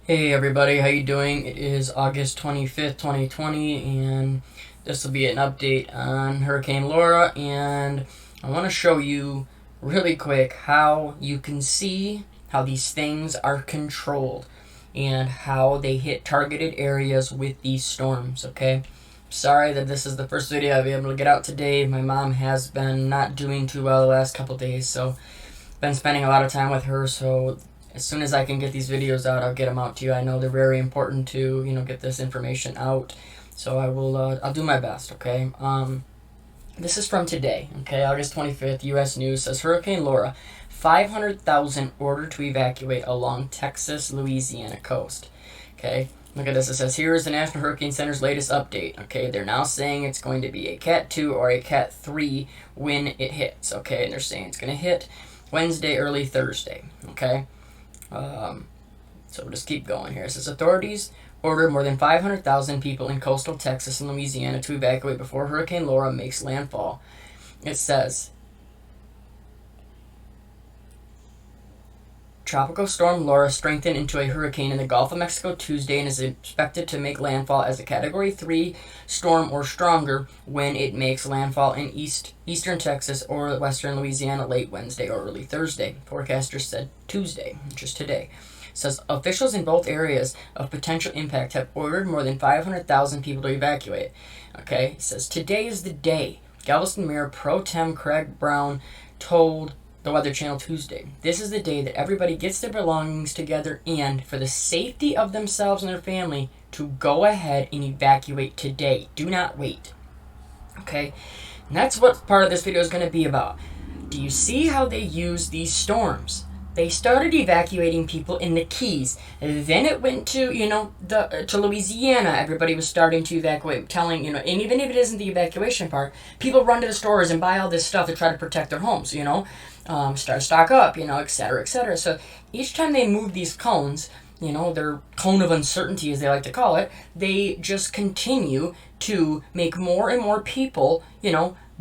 Hey everybody, how you doing? It is August 25th, 2020, and this will be an update on Hurricane Laura, and I want to show you really quick how you can see how these things are controlled and how they hit targeted areas with these storms, okay? Sorry that this is the first video I'll be able to get out today. My mom has been not doing too well the last couple days, so been spending a lot of time with her, so as soon as I can get these videos out, I'll get them out to you. I know they're very important to, get this information out. So I'll do my best, okay? This is from today, okay? August 25th, U.S. News says Hurricane Laura, 500,000 ordered to evacuate along Texas, Louisiana coast, okay? Look at this. It says, here is the National Hurricane Center's latest update, okay? They're now saying it's going to be a Cat 2 or a Cat 3 when it hits, okay? And they're saying it's going to hit Wednesday, early Thursday, okay? So we'll just keep going here. It says authorities ordered more than 500,000 people in coastal Texas and Louisiana to evacuate before Hurricane Laura makes landfall. It says Tropical Storm Laura strengthened into a hurricane in the Gulf of Mexico Tuesday and is expected to make landfall as a Category 3 storm or stronger when it makes landfall in eastern Texas or western Louisiana late Wednesday or early Thursday. Forecasters said Tuesday, which is today. It says officials in both areas of potential impact have ordered more than 500,000 people to evacuate. Okay, it says today is the day. Galveston Mayor Pro Tem Craig Brown told the Weather Channel Tuesday. This is the day that everybody gets their belongings together and, for the safety of themselves and their family, to go ahead and evacuate today. Do not wait. Okay? And that's what part of this video is going to be about. Do you see how they use these storms? They started evacuating people in the Keys. Then it went to, to Louisiana. Everybody was starting to evacuate, telling, and even if it isn't the evacuation part, people run to the stores and buy all this stuff to try to protect their homes, start stock up, et cetera, et cetera. So each time they move these cones, their cone of uncertainty, as they like to call it, they just continue to make more and more people,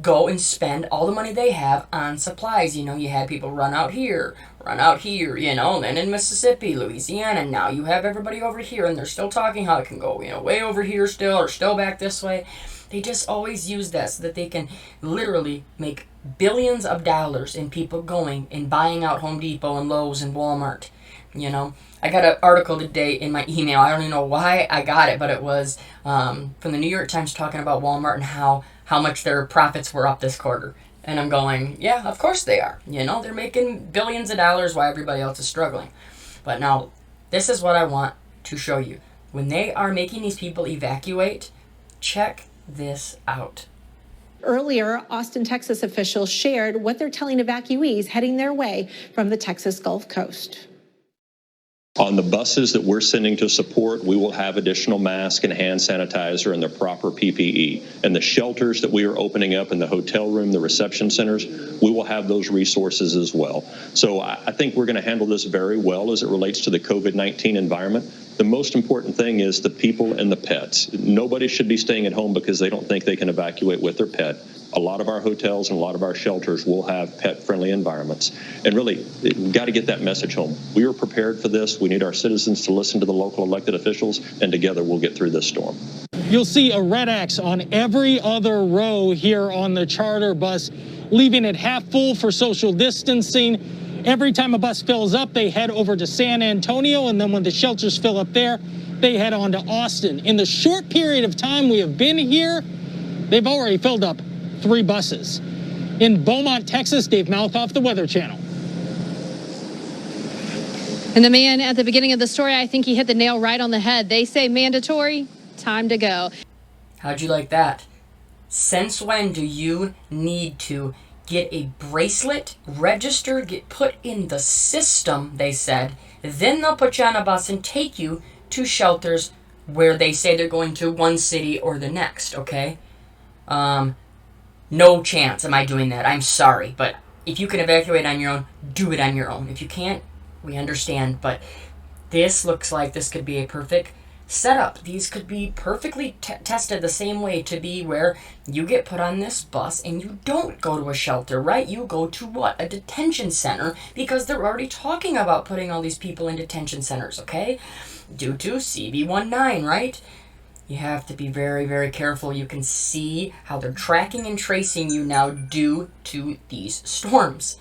go and spend all the money they have on supplies. You had people run out here, then in Mississippi, Louisiana, now you have everybody over here, and they're still talking how it can go, way over here still, or still back this way. They just always use that so that they can literally make billions of dollars in people going and buying out Home Depot and Lowe's and Walmart. I got an article today in my email. I don't even know why I got it, but it was from the New York Times talking about Walmart and how much their profits were up this quarter. And I'm going, yeah, of course they are. They're making billions of dollars while everybody else is struggling. But now, this is what I want to show you. When they are making these people evacuate, check this out. Earlier, Austin, Texas officials shared what they're telling evacuees heading their way from the Texas Gulf Coast. On the buses that we're sending to support, we will have additional masks and hand sanitizer and the proper PPE. And the shelters that we are opening up in the hotel room, the reception centers, we will have those resources as well. So I think we're going to handle this very well as it relates to the COVID-19 environment. The most important thing is the people and the pets. Nobody should be staying at home because they don't think they can evacuate with their pet. A lot of our hotels and a lot of our shelters will have pet-friendly environments. And really, we've got to get that message home. We are prepared for this. We need our citizens to listen to the local elected officials, and together we'll get through this storm. You'll see a red X on every other row here on the charter bus, leaving it half full for social distancing. Every time a bus fills up, they head over to San Antonio, and then when the shelters fill up there, they head on to Austin. In the short period of time we have been here, they've already filled up 3 buses. In Beaumont, Texas, Dave Malkoff, the Weather Channel. And the man at the beginning of the story, I think he hit the nail right on the head. They say mandatory, time to go. How'd you like that? Since when do you need to get a bracelet, registered, get put in the system, they said, then they'll put you on a bus and take you to shelters where they say they're going to one city or the next, okay? No chance am I doing that. I'm sorry, but if you can evacuate on your own, do it on your own. If you can't, we understand, but this looks like this could be a perfect set up. These could be perfectly tested the same way to be where you get put on this bus and you don't go to a shelter, right? You go to what? A detention center, because they're already talking about putting all these people in detention centers, okay? Due to CB19, right? You have to be very, very careful. You can see how they're tracking and tracing you now due to these storms.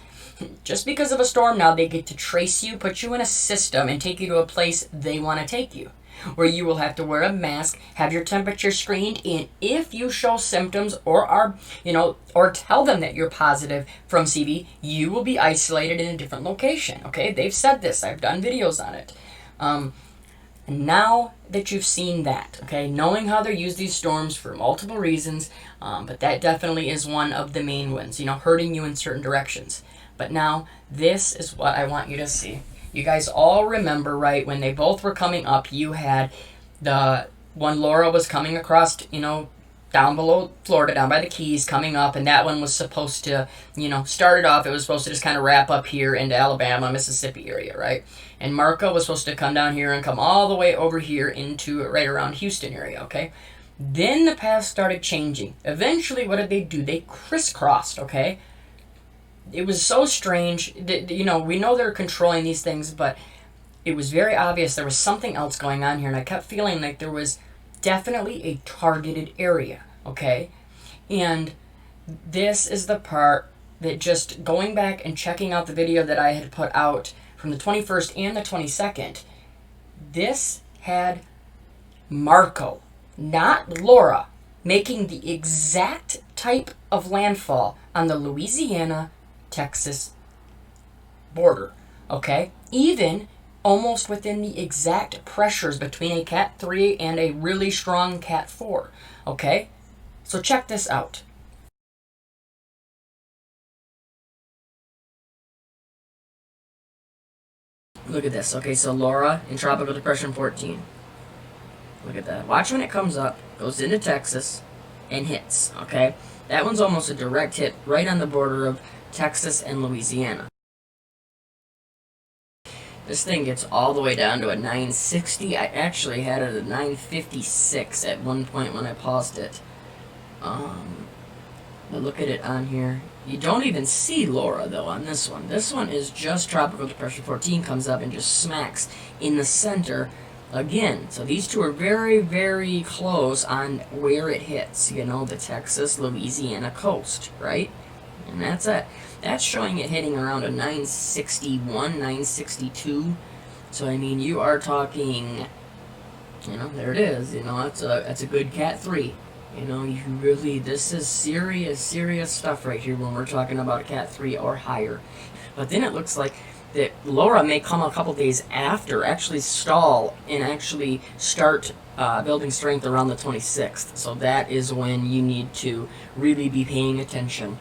Just because of a storm now, they get to trace you, put you in a system, and take you to a place they want to take you, where you will have to wear a mask, have your temperature screened, and if you show symptoms or are, or tell them that you're positive from CB, you will be isolated in a different location, okay? They've said this. I've done videos on it. And now that you've seen that, okay, knowing how they use these storms for multiple reasons, but that definitely is one of the main ones, hurting you in certain directions. But now, this is what I want you to see. You guys all remember, right, when they both were coming up, you had when Laura was coming across, down below Florida, down by the Keys, coming up, and that one was supposed to, started off, it was supposed to just kind of wrap up here into Alabama, Mississippi area, right? And Marco was supposed to come down here and come all the way over here into right around Houston area, okay? Then the path started changing. Eventually, what did they do? They crisscrossed, okay? It was so strange. We know they're controlling these things, but it was very obvious there was something else going on here, and I kept feeling like there was definitely a targeted area, okay? And this is the part that, just going back and checking out the video that I had put out from the 21st and the 22nd, this had Marco, not Laura, making the exact type of landfall on the Louisiana-Texas border, okay? Even almost within the exact pressures between a Cat 3 and a really strong Cat 4, okay? So check this out. Look at this. Okay, so Laura in Tropical Depression 14. Look at that. Watch when it comes up, goes into Texas, and hits, okay? That one's almost a direct hit right on the border of Texas and Louisiana. This thing gets all the way down to a 960. I actually had it at 956 at one point when I paused it. But look at it on here. You don't even see Laura, though, on this one. This one is just Tropical Depression 14 comes up and just smacks in the center again. So these two are very, very close on where it hits, the Texas-Louisiana coast, right? And that's it. That's showing it hitting around a 961, 962. So, you are talking, there it is. That's a good Cat 3. This is serious stuff right here when we're talking about a Cat 3 or higher. But then it looks like that Laura may come a couple days after, actually stall, and actually start building strength around the 26th. So that is when you need to really be paying attention.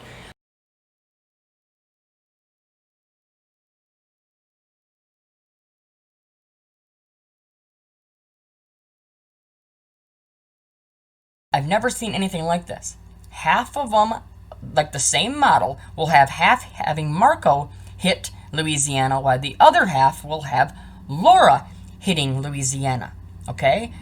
I've never seen anything like this. Half of them, like the same model, will have half having Marco hit Louisiana, while the other half will have Laura hitting Louisiana, okay?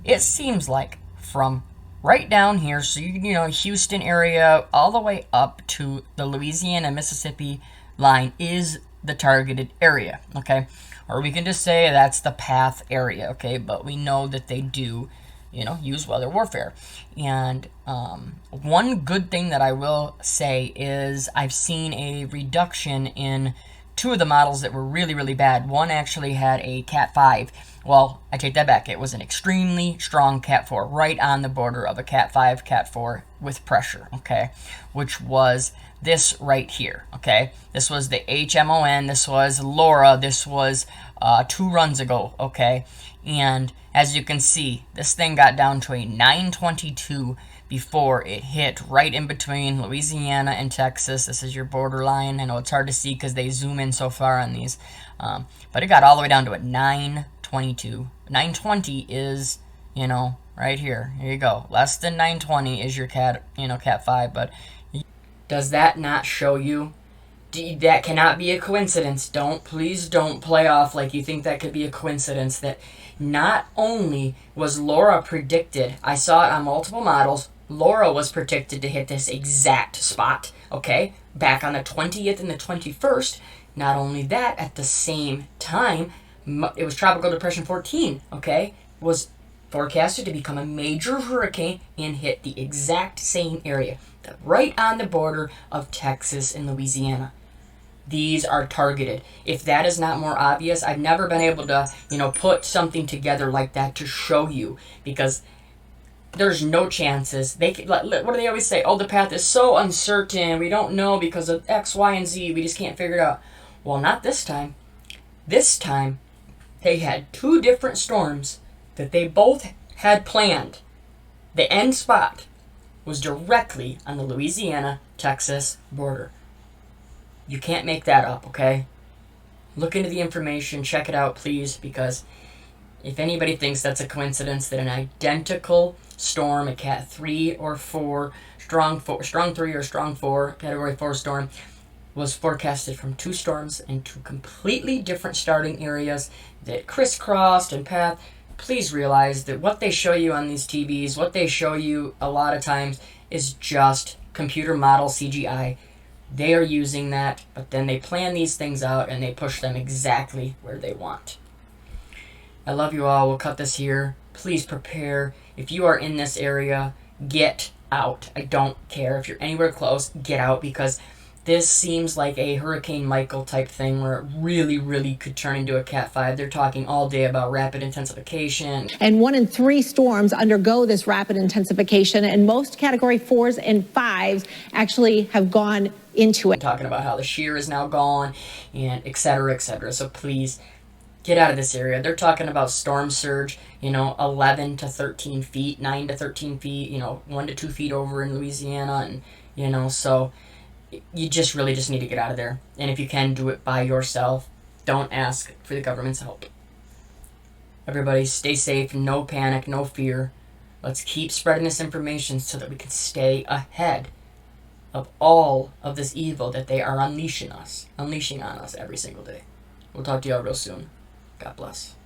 It seems like from right down here, so Houston area, all the way up to the Louisiana-Mississippi line is the targeted area, okay? Or we can just say that's the path area, okay? But we know that they do use weather warfare. And one good thing that I will say is I've seen a reduction in two of the models that were really, really bad. One actually had a Cat 5. Well, I take that back. It was an extremely strong Cat 4, right on the border of a Cat 5, Cat 4 with pressure, okay? Which was this right here, okay? This was the HMON. This was Laura. This was 2 runs ago, okay? And as you can see, this thing got down to a 922 before it hit right in between Louisiana and Texas. This is your borderline. I know it's hard to see because they zoom in so far on these. But it got all the way down to a 922. 920 is, right here. Here you go. Less than 920 is your Cat 5. But does that not show you That cannot be a coincidence. Please don't play off like you think that could be a coincidence. That not only was Laura predicted, I saw it on multiple models, Laura was predicted to hit this exact spot, okay, back on the 20th and the 21st. Not only that, at the same time, it was Tropical Depression 14, okay, was forecasted to become a major hurricane and hit the exact same area, right on the border of Texas and Louisiana. These are targeted. If that is not more obvious, I've never been able to, put something together like that to show you, because there's no chances. What do they always say? Oh, the path is so uncertain. We don't know because of X, Y, and Z. We just can't figure it out. Well, not this time. This time, they had two different storms that they both had planned. The end spot was directly on the Louisiana-Texas border. You can't make that up, okay? Look into the information, check it out, please, because if anybody thinks that's a coincidence that an identical storm, a Cat 3 or 4, strong 3 or strong 4, Category 4 storm, was forecasted from two storms in two completely different starting areas that crisscrossed and path. Please realize that what they show you on these TVs, what they show you a lot of times, is just computer model CGI. They are using that, but then they plan these things out and they push them exactly where they want. I love you all. We'll cut this here. Please prepare. If you are in this area, get out. I don't care. If you're anywhere close, get out, because this seems like a Hurricane Michael type thing where it really, really could turn into a Cat 5. They're talking all day about rapid intensification. And 1 in 3 storms undergo this rapid intensification, and most Category 4s and 5s actually have gone into it. Talking about how the shear is now gone, and et cetera, et cetera. So please, get out of this area. They're talking about storm surge, 11 to 13 feet, 9 to 13 feet, 1 to 2 feet over in Louisiana, and, so you really just need to get out of there. And if you can, do it by yourself. Don't ask for the government's help. Everybody stay safe, no panic, no fear. Let's keep spreading this information so that we can stay ahead of all of this evil that they are unleashing on us every single day. We'll talk to you all real soon. God bless.